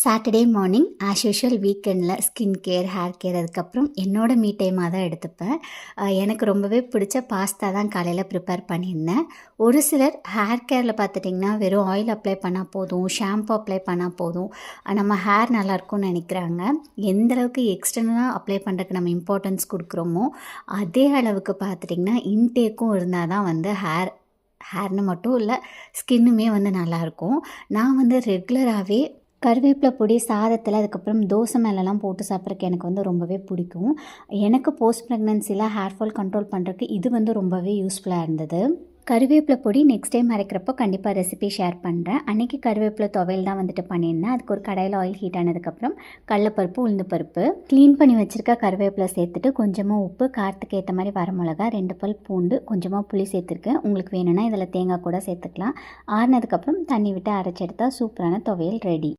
Saturday morning as usual வீக்கெண்டில் skin care, hair care அதுக்கப்புறம் என்னோடய மீ டைமாக தான் எடுத்துப்பேன். எனக்கு ரொம்பவே பிடிச்ச பாஸ்தா தான் காலையில் ப்ரிப்பேர் பண்ணியிருந்தேன். ஒரு சிலர் ஹேர் கேரில் பார்த்துட்டிங்கன்னா வெறும் ஆயில் அப்ளை பண்ணால் போதும், ஷாம்பு அப்ளை பண்ணால் போதும், நம்ம ஹேர் நல்லாயிருக்கும்னு நினைக்கிறாங்க. எந்தளவுக்கு எக்ஸ்டர்னலாக அப்ளை பண்ணுறதுக்கு நம்ம இம்பார்ட்டன்ஸ் கொடுக்குறோமோ அதே அளவுக்கு பார்த்துட்டிங்கன்னா இன்டேக்கும் இருந்தால் தான் வந்து ஹேர்னு மட்டும் இல்லை, ஸ்கின்னுமே வந்து நல்லாயிருக்கும். நான் வந்து ரெகுலராகவே கருவேப்பிலை பொடி சாதத்தில் அதுக்கப்புறம் தோசை மேலெலாம் போட்டு சாப்பிட்றதுக்கு எனக்கு வந்து ரொம்பவே பிடிக்கும். எனக்கு போஸ்ட் ப்ரெக்னன்சியில் ஹேர் ஃபால் கண்ட்ரோல் பண்ணுறதுக்கு இது வந்து ரொம்பவே யூஸ்ஃபுல்லாக இருந்தது. கருவேப்பிலை பொடி நெக்ஸ்ட் டைம் அரைக்கிறப்போ கண்டிப்பாக ரெசிபி ஷேர் பண்ணுறேன். அன்றைக்கி கருவேப்பிலை துவையல் தான் வந்துட்டு பண்ணியிருந்தேன். அதுக்கு ஒரு கடாயில் ஆயில் ஹீட் ஆனதுக்கப்புறம் கடலப்பருப்பு, உளுந்து பருப்பு, க்ளீன் பண்ணி வச்சுருக்க கருவேப்பிலை சேர்த்துட்டு கொஞ்சமாக உப்பு, காரத்துக்கு ஏற்ற மாதிரி வரமிளகா, 2 பல் பூண்டு, கொஞ்சமாக புளி சேர்த்துருக்கேன். உங்களுக்கு வேணும்னா இதில் தேங்காய் கூட சேர்த்துக்கலாம். ஆறுனதுக்கப்புறம் தண்ணி விட்டு அரைச்செடுத்தால் சூப்பரான துவையல் ரெடி.